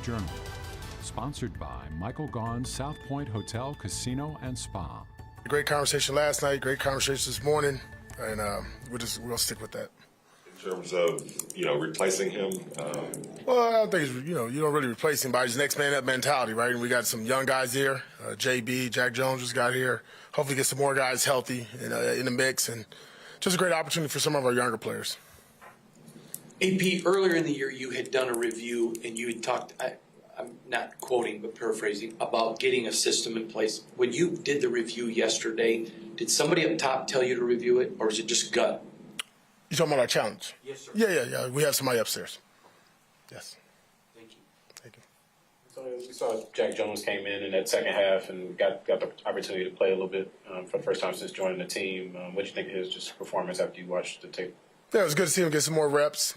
Journal. Sponsored by Michael Gaughan's South Point Hotel, Casino, and Spa. Great conversation last night, great conversation this morning, and we'll stick with that. In terms of, replacing him? Well, I think, you don't really replace him by his next man up mentality, right? And we got some young guys here. JB, Jack Jones just got here. Hopefully get some more guys healthy in the mix, and just a great opportunity for some of our younger players. AP, earlier in the year you had done a review and you had talked, I'm not quoting but paraphrasing, about getting a system in place. When you did the review yesterday, did somebody up top tell you to review it, or is it just gut? You talking about our challenge? Yes, sir. Yeah. We have somebody upstairs. Yes. Thank you. Thank you. So we saw Jack Jones came in that second half and got the opportunity to play a little bit for the first time since joining the team. What do you think of his just performance after you watched the tape? Yeah, it was good to see him get some more reps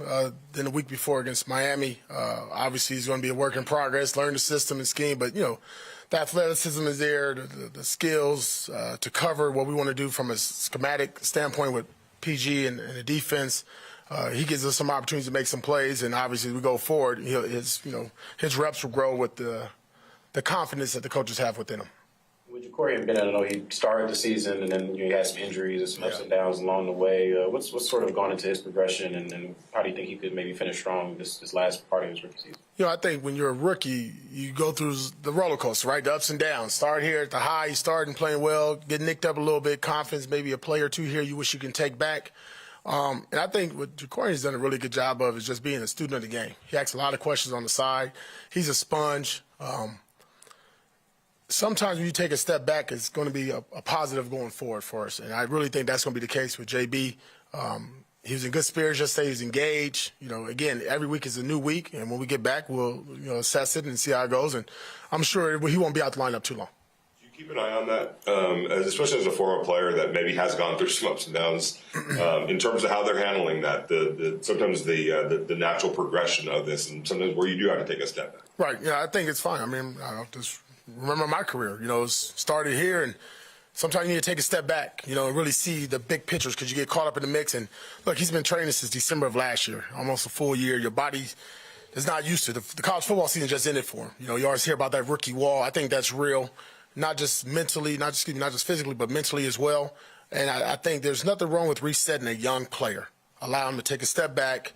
than the week before against Miami. Obviously, he's going to be a work in progress, learn the system and scheme, but, the athleticism is there, the skills to cover what we want to do from a schematic standpoint with PG and the defense. He gives us some opportunities to make some plays, and obviously, as we go forward, his reps will grow with the confidence that the coaches have within him. With Ja'Cory Bennett, I know he started the season, and then he had some injuries and some ups and downs along the way. What's sort of gone into his progression, and how do you think he could maybe finish strong this last part of his rookie season? I think when you're a rookie, you go through the roller coaster, right? The ups and downs. Start here at the high, you start and playing well, get nicked up a little bit, confidence, maybe a play or two here you wish you can take back. And I think what Ja'Cory has done a really good job of is just being a student of the game. He asks a lot of questions on the side. He's a sponge. Sometimes when you take a step back, it's going to be a positive going forward for us. And I really think that's going to be the case with JB. He was in good spirits yesterday. He's engaged. Again, every week is a new week. And when we get back, we'll assess it and see how it goes. And I'm sure he won't be out the lineup too long. Do you keep an eye on that, especially as a former player that maybe has gone through some ups and downs, in terms of how they're handling that, sometimes the natural progression of this, and sometimes where you do have to take a step back? Right. Yeah, I think it's fine. I mean, just remember my career, it started here, and sometimes you need to take a step back, and really see the big pictures because you get caught up in the mix. And look, he's been training since December of last year, almost a full year. Your body is not used to the college football season just ended for him. You always hear about that rookie wall. I think that's real, not just mentally, not just physically, but mentally as well. And I think there's nothing wrong with resetting a young player. Allow him to take a step back,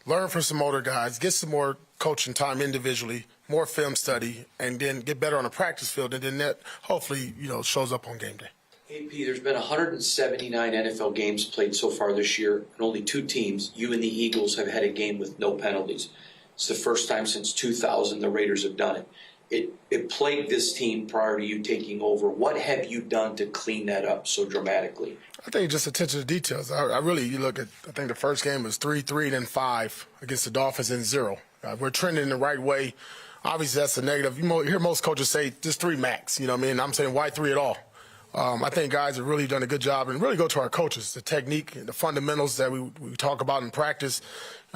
learn from some older guys, get some more coaching time individually, more film study, and then get better on the practice field, and then that hopefully, shows up on game day. AP, there's been 179 NFL games played so far this year, and only two teams, you and the Eagles, have had a game with no penalties. It's the first time since 2000 the Raiders have done it. It plagued this team prior to you taking over. What have you done to clean that up so dramatically? I think just attention to details. You look at, I think the first game was 3-3, then 5 against the Dolphins and 0. We're trending in the right way. Obviously, that's a negative. You hear most coaches say just 3 max. I'm saying why 3 at all? I think guys have really done a good job, and really go to our coaches, the technique, the fundamentals that we talk about in practice.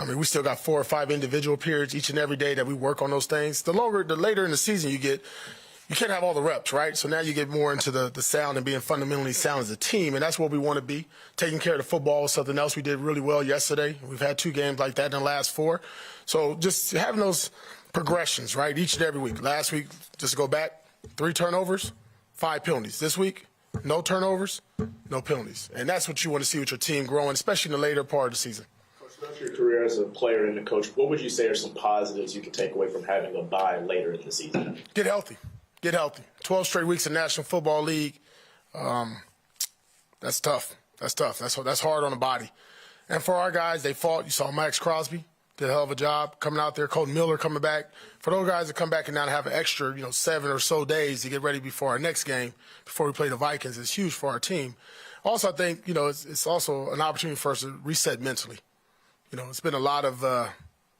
We still got 4 or 5 individual periods each and every day that we work on those things. The later in the season you get, you can't have all the reps, right? So now you get more into the sound and being fundamentally sound as a team, and that's what we want to be. Taking care of the football was something else we did really well yesterday. We've had 2 games like that in the last 4. So just having those progressions, right, each and every week. Last week, just to go back, 3 turnovers, 5 penalties. This week, no turnovers, no penalties. And that's what you want to see with your team growing, especially in the later part of the season. Coach, throughout your career as a player and a coach, what would you say are some positives you can take away from having a bye later in the season? Get healthy. 12 straight weeks in National Football League. That's tough. That's hard on the body. And for our guys, they fought. You saw Max Crosby did a hell of a job coming out there. Colton Miller coming back. For those guys to come back and now have an extra, 7 or so days to get ready before our next game, before we play the Vikings, is huge for our team. Also, I think, it's also an opportunity for us to reset mentally. It's been a lot of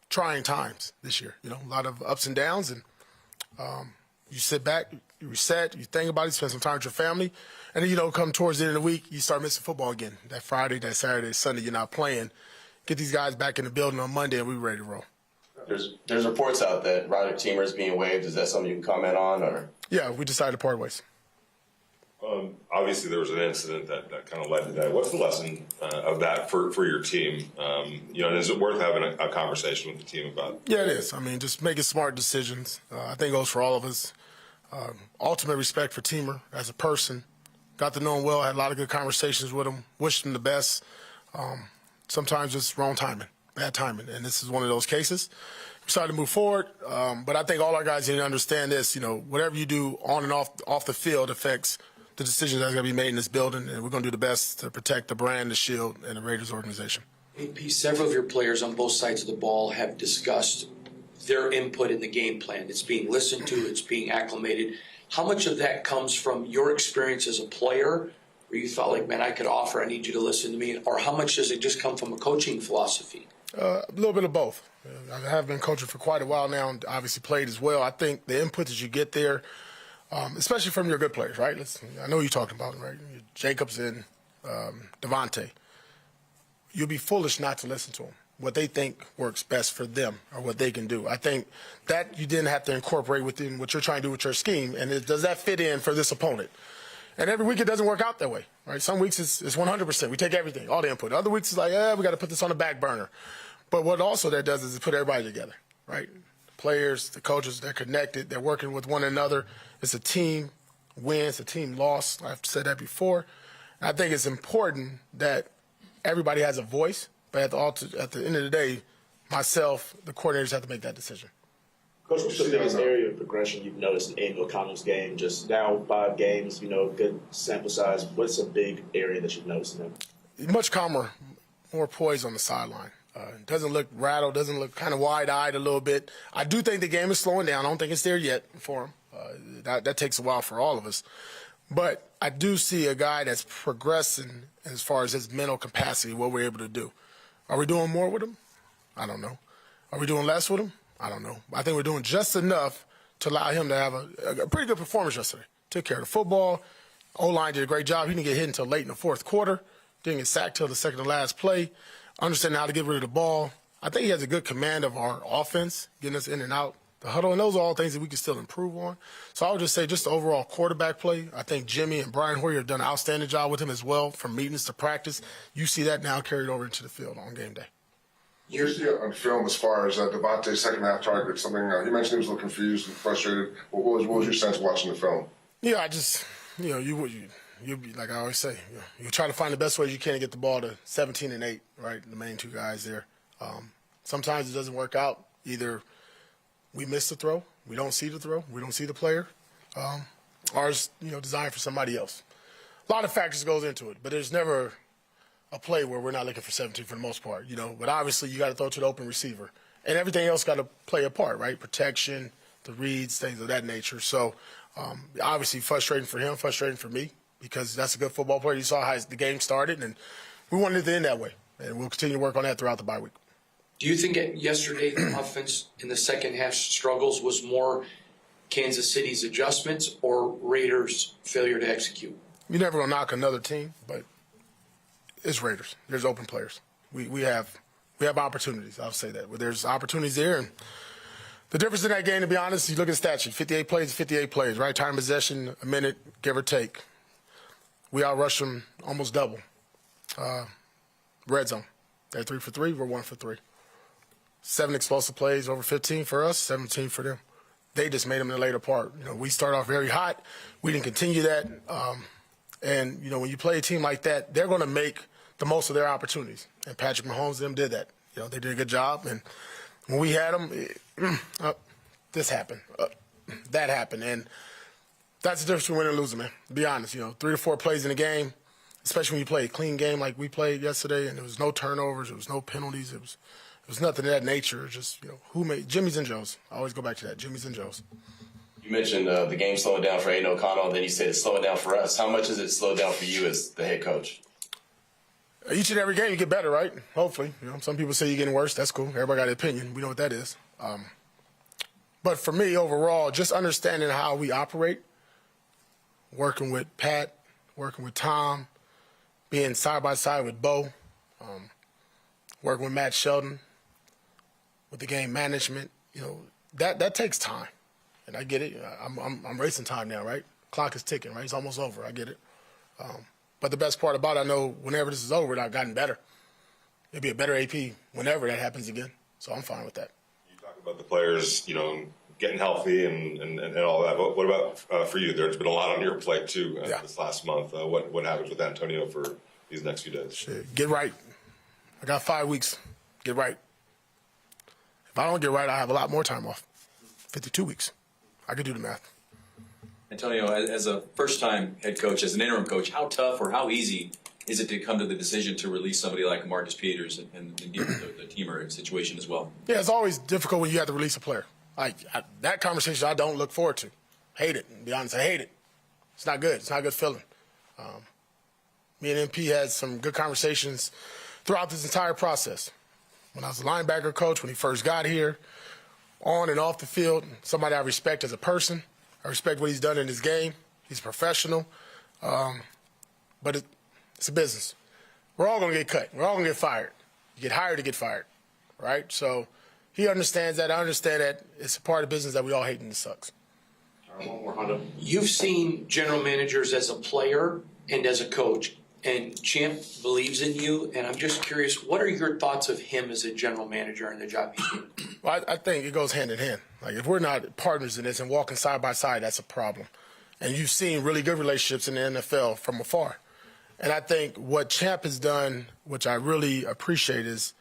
trying times this year, a lot of ups and downs. And you sit back, you reset, you think about it, spend some time with your family. And then, come towards the end of the week, you start missing football again. That Friday, that Saturday, Sunday, you're not playing. Get these guys back in the building on Monday, and we're ready to roll. There's reports out that Roderick Teamer is being waived. Is that something you can comment on, or? Yeah, we decided to part ways. Obviously, there was an incident that kind of led to that. What's the lesson of that for your team? And is it worth having a conversation with the team about? Yeah, it is. I mean, just making smart decisions. I think it goes for all of us. Ultimate respect for Teamer as a person. Got to know him well, had a lot of good conversations with him, wished him the best. Sometimes it's wrong timing, bad timing, and this is one of those cases. We decided to move forward, but I think all our guys need to understand this. Whatever you do on and off the field affects the decisions that are going to be made in this building, and we're going to do the best to protect the brand, the shield, and the Raiders organization. AP, several of your players on both sides of the ball have discussed their input in the game plan. It's being listened to, it's being acclimated. How much of that comes from your experience as a player, where you felt like, man, I could offer, I need you to listen to me, or how much does it just come from a coaching philosophy? A little bit of both. I have been coaching for quite a while now and obviously played as well. I think the input that you get there, especially from your good players, right? I know you're talking about, right? Jacobs and Devontae. You'll be foolish not to listen to them, what they think works best for them or what they can do. I think that you then have to incorporate within what you're trying to do with your scheme, and does that fit in for this opponent? And every week it doesn't work out that way, right? Some weeks it's 100%. We take everything, all the input. Other weeks it's like, we got to put this on the back burner. But what also that does is it put everybody together, right? The players, the coaches, they're connected. They're working with one another. It's a team win. It's a team loss. I've said that before. And I think it's important that everybody has a voice. But at the end of the day, myself, the coordinators have to make that decision. Coach, what's the biggest area of progression you've noticed in Aiden O'Connell's game? Just now 5 games, good sample size. What's a big area that you've noticed in him? Much calmer, more poised on the sideline. Doesn't look rattled, doesn't look kind of wide-eyed a little bit. I do think the game is slowing down. I don't think it's there yet for him. That takes a while for all of us. But I do see a guy that's progressing as far as his mental capacity, what we're able to do. Are we doing more with him? I don't know. Are we doing less with him? I don't know. I think we're doing just enough to allow him to have a pretty good performance yesterday. Took care of the football. O-line did a great job. He didn't get hit until late in the fourth quarter. Didn't get sacked till the second to last play. Understanding how to get rid of the ball. I think he has a good command of our offense, getting us in and out the huddle, and those are all things that we can still improve on. So I would just say just the overall quarterback play. I think Jimmy and Brian Hoyer have done an outstanding job with him as well, from meetings to practice. You see that now carried over into the field on game day. You see on film as far as Devontae's second half target, something he mentioned he was a little confused and frustrated. What was your sense watching the film? Yeah, I just, you like I always say, you try to find the best ways you can to get the ball to 17 and 8, right? The main two guys there. Sometimes it doesn't work out. Either we miss the throw, we don't see the throw, we don't see the player, or it's designed for somebody else. A lot of factors goes into it, but there's never a play where we're not looking for 17 for the most part. But obviously you got to throw to the open receiver, and everything else got to play a part, right? Protection, the reads, things of that nature. So obviously frustrating for him, frustrating for me, because that's a good football player. You saw how the game started, and we wanted it to end that way, and we'll continue to work on that throughout the bye week. Do you think yesterday the offense in the second half struggles was more Kansas City's adjustments or Raiders' failure to execute? You're never going to knock another team, but it's Raiders. There's open players. We have opportunities. I'll say that. But there's opportunities there, and the difference in that game, to be honest, you look at the stat sheet, 58 plays, 58 plays, right? Time possession, a minute, give or take. We outrushed them almost double. Red zone. They're 3 for 3. We're 1 for 3. 7 explosive plays, over 15 for us, 17 for them. They just made them in the later part. We start off very hot. We didn't continue that. And when you play a team like that, they're going to make the most of their opportunities. And Patrick Mahomes and them did that. They did a good job. And when we had them, this happened. That happened. And that's the difference between winning and losing, man. To be honest, 3 to 4 plays in a game, especially when you play a clean game like we played yesterday, and there was no turnovers, there was no penalties, it was nothing of that nature. Just, who made Jimmy's and Joe's. I always go back to that, Jimmy's and Joe's. You mentioned the game slowing down for Aiden O'Connell, and then you said it's slowing down for us. How much has it slowed down for you as the head coach? Each and every game you get better, right? Hopefully. Some people say you're getting worse. That's cool. Everybody got an opinion. We know what that is. But for me, overall, just understanding how we operate, working with Pat, working with Tom, being side by side with Bo, working with Matt Sheldon, with the game management, that takes time. And I get it. I'm racing time now, right? Clock is ticking, right? It's almost over. I get it. But the best part about it, I know whenever this is over, I've gotten better. It'll be a better AP whenever that happens again. So I'm fine with that. You talk about the players, getting healthy and all that. But what about for you? There's been a lot on your plate too this last month. What happens with Antonio for these next few days? Shit, get right. I got 5 weeks. Get right. If I don't get right, I have a lot more time off. 52 weeks. I could do the math. Antonio, as a first-time head coach, as an interim coach, how tough or how easy is it to come to the decision to release somebody like Marcus Peters and deal with the teamer situation as well? Yeah, it's always difficult when you have to release a player. That conversation I don't look forward to. Hate it. To be honest, I hate it. It's not good. It's not a good feeling. Me and MP had some good conversations throughout this entire process. When I was a linebacker coach, when he first got here, on and off the field, somebody I respect as a person. I respect what he's done in his game. He's a professional. But it's a business. We're all going to get cut. We're all going to get fired. You get hired to get fired, right? So he understands that. I understand that. It's a part of business that we all hate, and it sucks. One more, Honda. You've seen general managers as a player and as a coach, and Champ believes in you, and I'm just curious, what are your thoughts of him as a general manager and the job he's doing? Well, I think it goes hand in hand. Like, if we're not partners in this and walking side by side, that's a problem. And you've seen really good relationships in the NFL from afar. And I think what Champ has done, which I really appreciate, is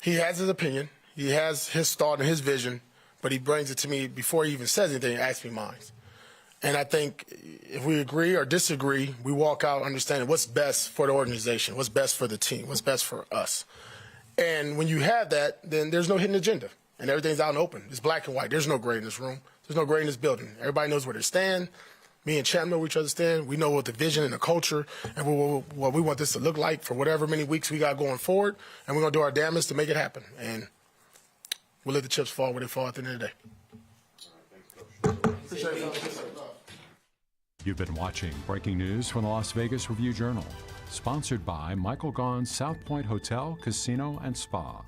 he has his opinion, he has his thought and his vision, but he brings it to me before he even says anything, asks me mine. And I think if we agree or disagree, we walk out understanding what's best for the organization, what's best for the team, what's best for us. And when you have that, then there's no hidden agenda, and everything's out and open. It's black and white. There's no gray in this room. There's no gray in this building. Everybody knows where they stand. Me and Champ know where each other stand. We know what the vision and the culture and what we want this to look like for whatever many weeks we got going forward, and we're going to do our damnedest to make it happen. And we'll let the chips fall where they fall at the end of the day. Appreciate it. You've been watching Breaking News from the Las Vegas Review-Journal, sponsored by Michael Gaughan's South Point Hotel, Casino, and Spa.